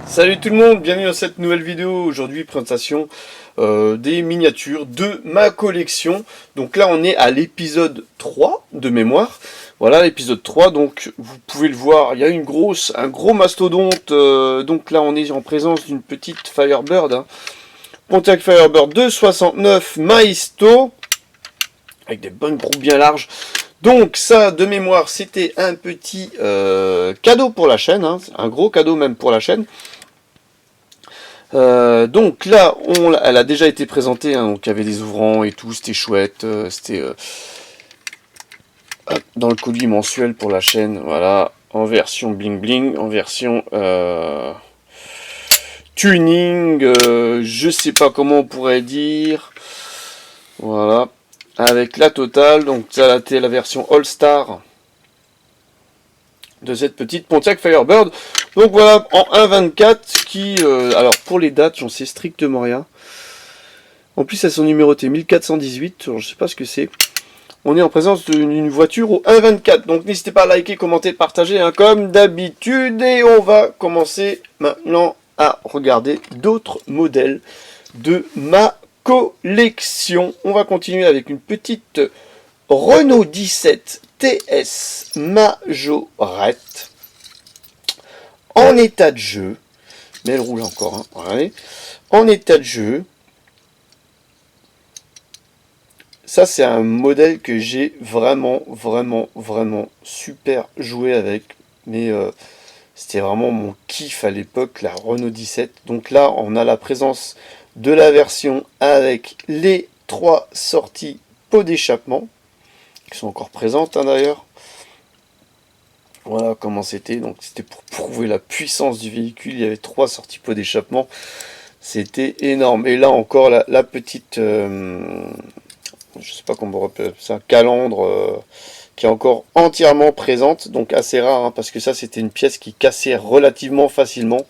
Salut tout le monde, bienvenue dans cette nouvelle vidéo. Aujourd'hui, présentation des miniatures de ma collection. Donc là, on est à l'épisode 3 de mémoire. Voilà, l'épisode 3, donc vous pouvez le voir, il y a un gros mastodonte. Donc là, on est en présence d'une petite Firebird. Pontiac Firebird 269 Maisto, avec des bonnes groupes bien larges. Donc ça, de mémoire, c'était un petit cadeau pour la chaîne, un gros cadeau même pour la chaîne. Donc là, elle a déjà été présentée, donc il y avait des ouvrants et tout, c'était chouette, c'était dans le colis mensuel pour la chaîne, voilà, en version bling bling, en version tuning, je sais pas comment on pourrait dire, voilà, avec la totale, donc ça a été la version All Star de cette petite Pontiac Firebird. Donc voilà, en 1.24 qui, alors pour les dates, j'en sais strictement rien. En plus, elles sont numérotées 1418, je sais pas ce que c'est. On est en présence d'une voiture au 1.24. Donc n'hésitez pas à liker, commenter, partager, comme d'habitude. Et on va commencer maintenant à regarder d'autres modèles de ma collection. On va continuer avec une petite Renault 17 TS Majorette en état de jeu, mais elle roule encore, ouais. En état de jeu. Ça, c'est un modèle que j'ai vraiment super joué avec, mais c'était vraiment mon kiff à l'époque, la Renault 17. Donc là, on a la présence de la version avec les 3 sorties pot d'échappement qui sont encore présentes d'ailleurs. Voilà comment c'était. Donc c'était pour prouver la puissance du véhicule. Il y avait 3 sorties pot d'échappement. C'était énorme. Et là encore la petite, je sais pas comment on appelle ça, calandre qui est encore entièrement présente. Donc assez rare parce que ça c'était une pièce qui cassait relativement facilement.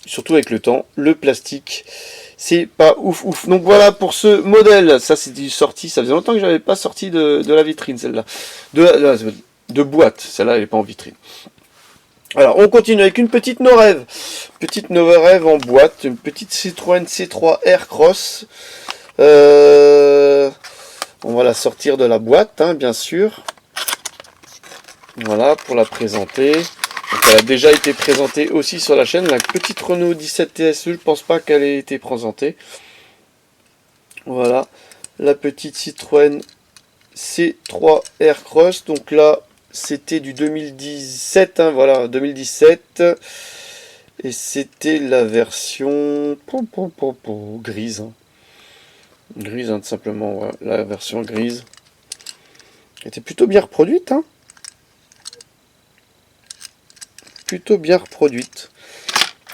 Surtout avec le temps. Le plastique, c'est pas ouf. Donc voilà pour ce modèle. Ça c'est sorti. Ça faisait longtemps que j'avais pas sorti de la vitrine celle-là. De boîte. Celle-là elle est pas en vitrine. Alors on continue avec une petite No-Rêve. Petite No-Rêve en boîte. Une petite Citroën C3 Aircross. On va la sortir de la boîte, bien sûr. Voilà, pour la présenter. Donc, elle a déjà été présentée aussi sur la chaîne. La petite Renault 17 TSE, je pense pas qu'elle ait été présentée. Voilà, la petite Citroën C3 Aircross. Donc là, c'était du 2017, voilà, 2017. Et c'était la version grise. Grise, tout simplement, ouais. La version grise. Elle était plutôt bien reproduite, Plutôt bien reproduite.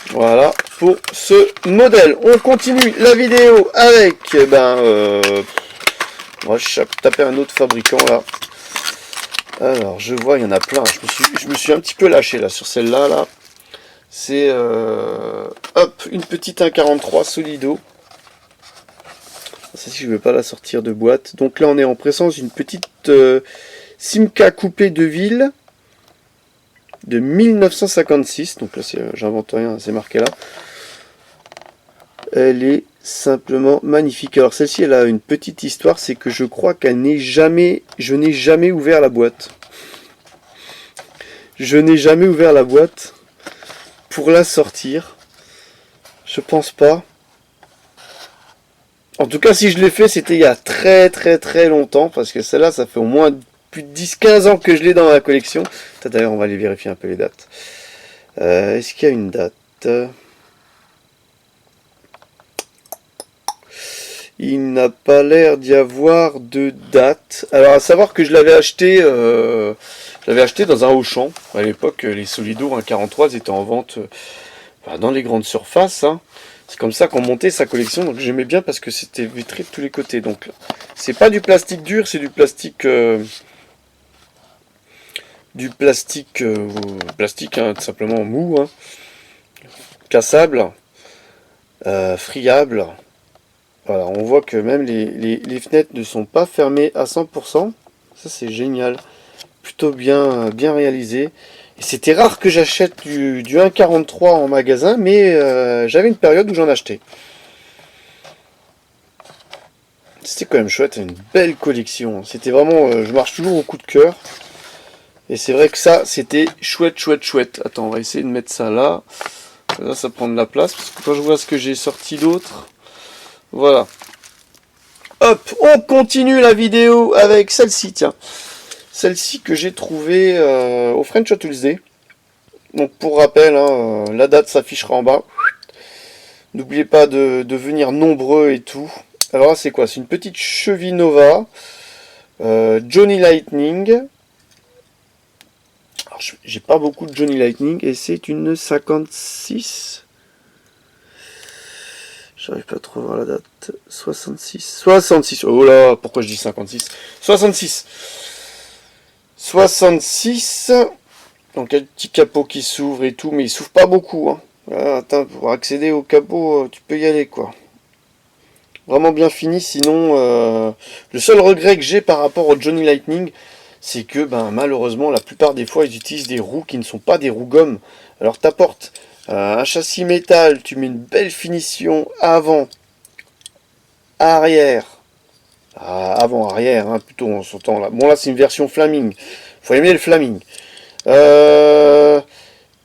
Voilà pour ce modèle. On continue la vidéo avec, on va taper un autre fabricant là. Alors je vois, il y en a plein. Je me suis un petit peu lâché là sur celle-là. Là. C'est une petite 1.43 Solido. Ça, si je ne veux pas la sortir de boîte. Donc là, on est en présence d'une petite Simca coupée de ville de 1956. Donc là, j'invente rien, c'est marqué là. Elle est simplement magnifique. Alors celle-ci, elle a une petite histoire, c'est que je crois je n'ai jamais ouvert la boîte. Je n'ai jamais ouvert la boîte pour la sortir. Je pense pas. En tout cas, si je l'ai fait, c'était il y a très longtemps, parce que celle-là, ça fait au moins plus de 10-15 ans que je l'ai dans ma collection. D'ailleurs, on va aller vérifier un peu les dates. Est-ce qu'il y a une date? Il n'a pas l'air d'y avoir de date. Alors, à savoir que je l'avais acheté dans un Auchan. À l'époque, les Solido 1.43 étaient en vente dans les grandes surfaces, C'est comme ça qu'on montait sa collection, donc j'aimais bien parce que c'était vitré de tous les côtés. Donc c'est pas du plastique dur, c'est du plastique tout simplement mou, cassable, friable. Voilà, on voit que même les fenêtres ne sont pas fermées à 100%. Ça c'est génial, plutôt bien réalisé. Et c'était rare que j'achète du 1,43 en magasin, mais j'avais une période où j'en achetais. C'était quand même chouette, une belle collection. C'était vraiment, je marche toujours au coup de cœur. Et c'est vrai que ça, c'était chouette, chouette, chouette. Attends, on va essayer de mettre ça là. Là, ça prend de la place, parce que quand je vois ce que j'ai sorti d'autre, voilà. Hop, on continue la vidéo avec celle-ci, tiens. Celle-ci que j'ai trouvée au French Tuesday. Donc pour rappel, hein, la date s'affichera en bas. N'oubliez pas de venir nombreux et tout. Alors là, c'est quoi? C'est une petite cheville Nova. Johnny Lightning. Alors, j'ai pas beaucoup de Johnny Lightning. Et c'est une 56. J'arrive pas à trop voir la date. 66. 66. Oh là, pourquoi je dis 56? 66. 66. Donc un petit capot qui s'ouvre et tout. Mais il s'ouvre pas beaucoup. Hein. Attends, pour accéder au capot, tu peux y aller quoi. Vraiment bien fini, sinon le seul regret que j'ai par rapport au Johnny Lightning, c'est que malheureusement la plupart des fois ils utilisent des roues qui ne sont pas des roues gomme. Alors t'apportes un châssis métal, tu mets une belle finition avant, arrière, avant, arrière, hein, plutôt on s'entend là. Bon là c'est une version Flaming, faut aimer le Flaming.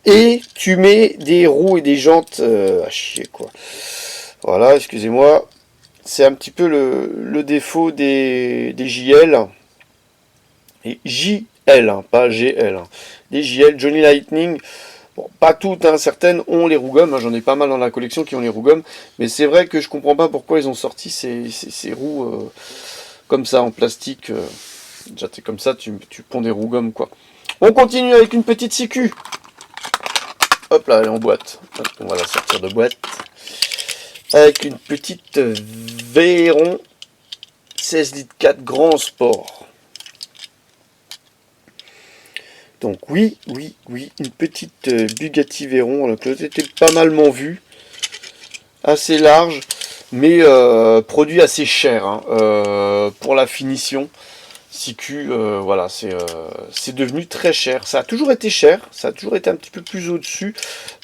Et tu mets des roues et des jantes à chier quoi. Voilà, excusez-moi. C'est un petit peu le défaut des JL. Et JL, hein, pas GL. Hein. Des JL, Johnny Lightning. Bon, pas toutes, hein, certaines ont les roues gommes. Hein, j'en ai pas mal dans la collection qui ont les roues gommes. Mais c'est vrai que je comprends pas pourquoi ils ont sorti ces roues comme ça, en plastique. Déjà, t'es comme ça, tu ponds des roues gommes, quoi. On continue avec une petite sécu. Hop là, elle est en boîte. Hop, on va la sortir de boîte. Avec une petite Veyron 16 litres 4 grand sport. Donc oui, une petite Bugatti Veyron. Alors, qui était pas malement vue. Assez large, mais produit assez cher hein, pour la finition. CQ, voilà, c'est devenu très cher. Ça a toujours été cher, ça a toujours été un petit peu plus au-dessus.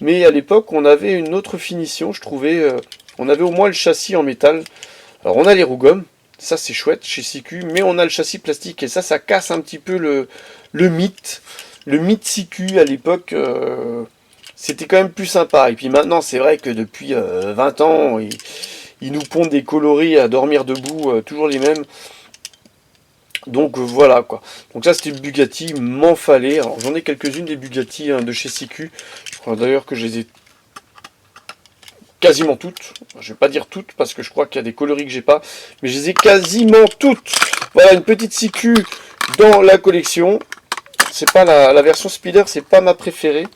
Mais à l'époque, on avait une autre finition, je trouvais. On avait au moins le châssis en métal. Alors on a les roues gommes, ça c'est chouette chez CQ, mais on a le châssis plastique et ça casse un petit peu le mythe. Le mythe CQ à l'époque, c'était quand même plus sympa. Et puis maintenant c'est vrai que depuis 20 ans, ils nous pondent des coloris à dormir debout, toujours les mêmes. Donc voilà quoi. Donc ça c'était le Bugatti, m'en fallait. Alors j'en ai quelques-unes des Bugatti hein, de chez CQ. Je crois d'ailleurs que je les ai quasiment toutes. Je vais pas dire toutes parce que je crois qu'il y a des coloris que j'ai pas. Mais je les ai quasiment toutes. Voilà une petite CQ dans la collection. C'est pas la version Speeder, c'est pas ma préférée.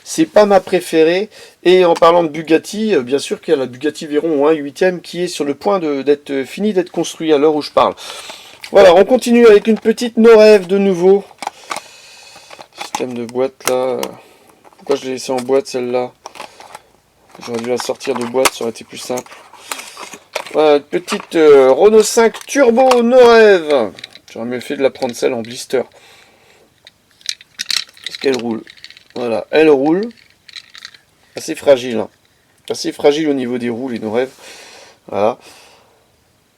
C'est pas ma préférée. Et en parlant de Bugatti, bien sûr qu'il y a la Bugatti Veyron 1/8 qui est sur le point d'être fini d'être construit à l'heure où je parle. Voilà, on continue avec une petite No-Rêve de nouveau. Système de boîte là. Pourquoi je l'ai laissé en boîte celle-là? J'aurais dû la sortir de boîte, ça aurait été plus simple. Voilà, une petite Renault 5 Turbo No-Rêve. J'aurais mieux fait de la prendre celle en blister. Est-ce qu'elle roule? Voilà, elle roule. Assez fragile. Hein. Assez fragile au niveau des roues, les No-Rêve. Voilà.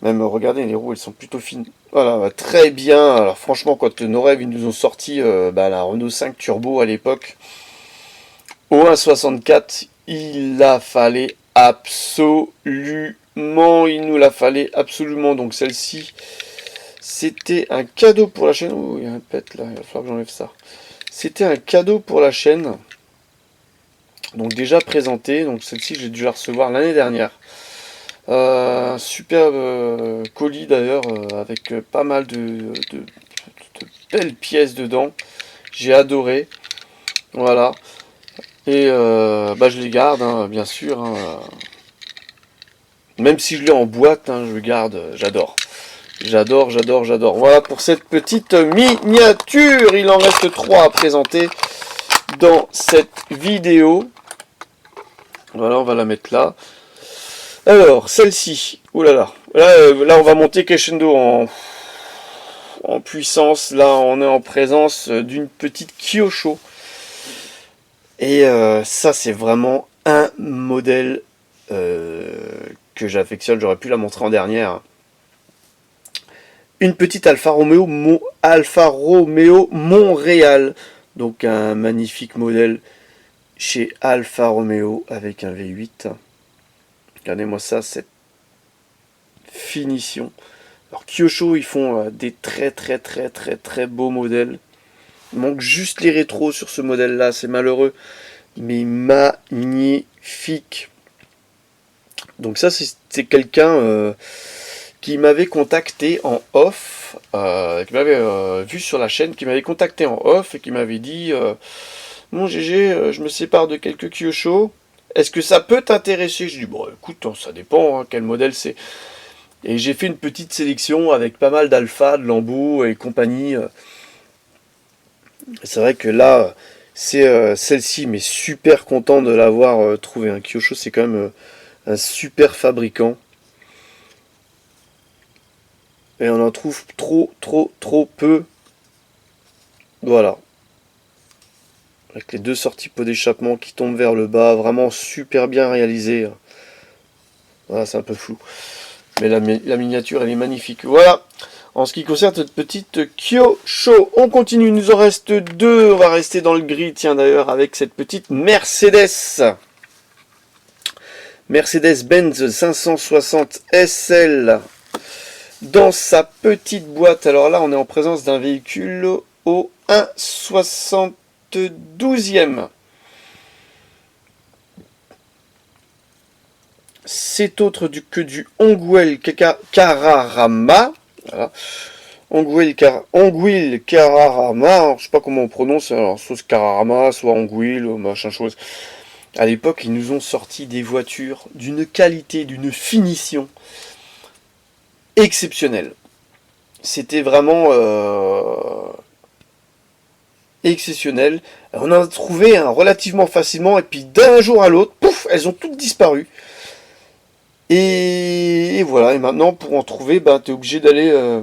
Même, regardez, les roues, elles sont plutôt fines. Voilà, très bien. Alors franchement, quand No-Rêve, ils nous ont sorti la Renault 5 Turbo à l'époque, au 1,64, il la fallait absolument. Il nous la fallait absolument. Donc celle-ci, c'était un cadeau pour la chaîne. Oh, il y a un pet là, il va falloir que j'enlève ça. C'était un cadeau pour la chaîne. Donc déjà présenté. Donc celle-ci, j'ai dû la recevoir l'année dernière. Superbe colis d'ailleurs, avec pas mal de belles pièces dedans. J'ai adoré. Voilà. Et je les garde, hein, bien sûr. Hein. Même si je l'ai en boîte, hein, je garde, j'adore. J'adore. Voilà pour cette petite miniature. Il en reste 3 à présenter dans cette vidéo. Voilà, on va la mettre là. Alors, celle-ci. Ouh là là. Là, on va monter crescendo en puissance. Là, on est en présence d'une petite Kyosho. Et ça, c'est vraiment un modèle que j'affectionne. J'aurais pu la montrer en dernière. Une petite Alfa Romeo Montréal. Donc un magnifique modèle chez Alfa Romeo avec un V8. Regardez-moi ça, cette finition. Alors Kyosho, ils font des très beaux modèles. Il manque juste les rétros sur ce modèle là, c'est malheureux. Mais magnifique. Donc ça, c'est quelqu'un qui m'avait contacté en off, qui m'avait vu sur la chaîne, qui m'avait contacté en off et qui m'avait dit mon GG, je me sépare de quelques Kyosho, est-ce que ça peut t'intéresser? Je dis bon écoute, ça dépend quel modèle c'est. Et j'ai fait une petite sélection avec pas mal d'Alpha, de Lambo et compagnie. C'est vrai que là, c'est celle-ci, mais super content de l'avoir trouvé. Un Kyosho, c'est quand même un super fabricant. Et on en trouve trop peu. Voilà. Avec les deux sorties pot d'échappement qui tombent vers le bas. Vraiment super bien réalisé. Voilà, c'est un peu flou. Mais la miniature, elle est magnifique. Voilà. En ce qui concerne cette petite Kyosho. On continue. Il nous en reste deux. On va rester dans le gris. Tiens d'ailleurs avec cette petite Mercedes. Mercedes-Benz 560 SL. Dans sa petite boîte. Alors là, on est en présence d'un véhicule au 1,72e. C'est autre que du Hongwell Carrarama. Voilà. Hongwell Carrarama. Alors, je sais pas comment on prononce. Alors, soit Carrarama, soit Hongwell, machin chose. À l'époque, ils nous ont sorti des voitures d'une qualité, d'une finition exceptionnel. C'était vraiment exceptionnel. On en a trouvé relativement facilement et puis d'un jour à l'autre, pouf, elles ont toutes disparu. Et voilà, et maintenant pour en trouver, tu es obligé d'aller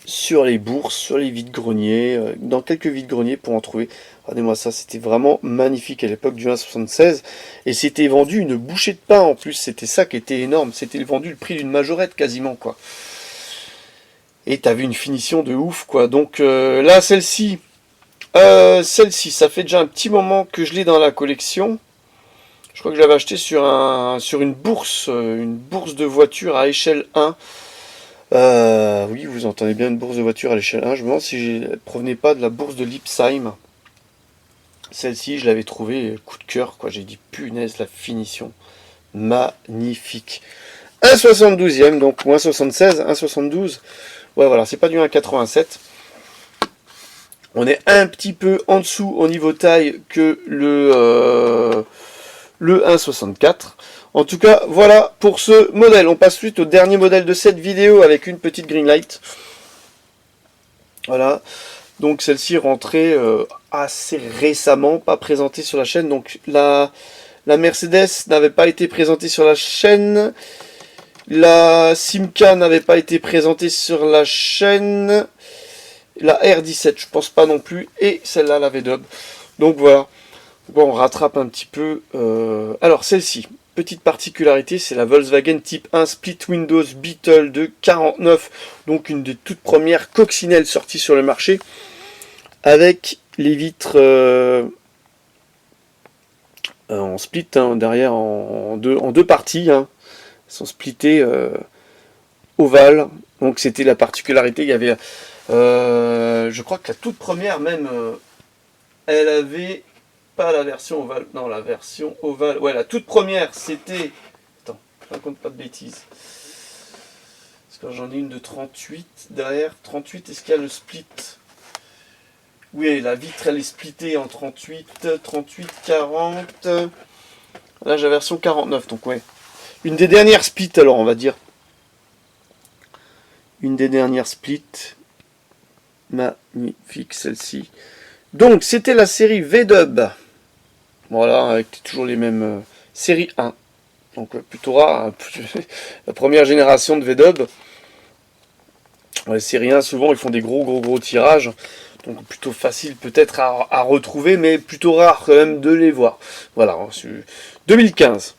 sur les bourses, sur les vides-greniers, dans quelques vides-greniers pour en trouver. Regardez-moi ça, c'était vraiment magnifique à l'époque du 1,76. Et c'était vendu une bouchée de pain en plus, c'était ça qui était énorme. C'était vendu le prix d'une majorette quasiment, quoi. Et t'avais une finition de ouf, quoi. Donc là, celle-ci, ça fait déjà un petit moment que je l'ai dans la collection. Je crois que je l'avais acheté sur une bourse de voiture à échelle 1. Oui, vous entendez bien, une bourse de voiture à l'échelle 1. Je me demande si elle ne provenait pas de la bourse de Lipsheim. Celle-ci, je l'avais trouvée coup de cœur, quoi. J'ai dit, punaise, la finition. Magnifique. 1,72e, donc, ou 1,76, 1,72. Ouais, voilà, c'est pas du 1,87. On est un petit peu en dessous au niveau taille que le 1,64. En tout cas, voilà pour ce modèle. On passe suite au dernier modèle de cette vidéo avec une petite green light. Voilà. Donc celle-ci rentrée assez récemment, pas présentée sur la chaîne. Donc la Mercedes n'avait pas été présentée sur la chaîne. La Simca n'avait pas été présentée sur la chaîne. La R17, je pense pas non plus. Et celle-là, la V-Dub. Donc voilà. Bon, on rattrape un petit peu. Alors celle-ci, petite particularité, c'est la Volkswagen Type 1 Split Windows Beetle de 49. Donc une des toutes premières coccinelles sorties sur le marché. Avec les vitres en split, hein, derrière en deux parties. Hein. Elles sont splittées ovales. Donc c'était la particularité. Il y avait, je crois que la toute première même, elle avait pas la version ovale. Non, la version ovale. Ouais, la toute première, c'était... Attends, je raconte pas de bêtises. Parce que j'en ai une de 38 derrière. 38, est-ce qu'il y a le split? Oui, la vitre, elle est splittée en 38, 40. Là, j'ai la version 49, donc ouais. Une des dernières splits, alors, on va dire. Une des dernières splits. Magnifique, celle-ci. Donc, c'était la série V-Dub. Voilà, avec toujours les mêmes... série 1. Donc, plutôt rare. La première génération de V-Dub. Ouais, c'est rien, souvent ils font des gros tirages, donc plutôt facile peut-être à retrouver, mais plutôt rare quand même de les voir. Voilà, 2015.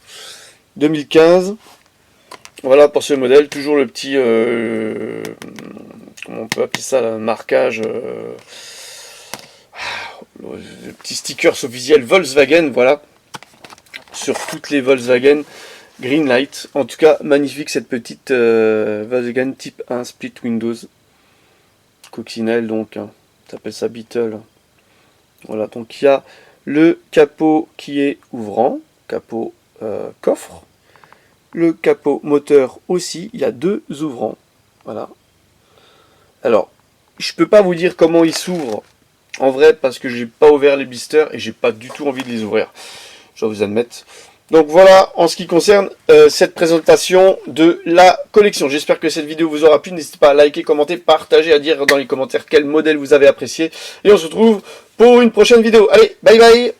2015, voilà pour ce modèle, toujours le petit, comment on peut appeler ça, le marquage, le petit sticker officiel Volkswagen, voilà, sur toutes les Volkswagen Greenlight. En tout cas, magnifique cette petite Volkswagen Type 1 Split Windows. Coccinelle donc, hein. Ça s'appelle ça Beetle. Voilà, donc il y a le capot qui est ouvrant, capot coffre. Le capot moteur aussi, il y a 2 ouvrants. Voilà. Alors, je peux pas vous dire comment il s'ouvre en vrai parce que j'ai pas ouvert les blisters et j'ai pas du tout envie de les ouvrir. Je dois vous admettre. Donc voilà en ce qui concerne cette présentation de la collection. J'espère que cette vidéo vous aura plu. N'hésitez pas à liker, commenter, partager, à dire dans les commentaires quel modèle vous avez apprécié. Et on se retrouve pour une prochaine vidéo. Allez, bye bye!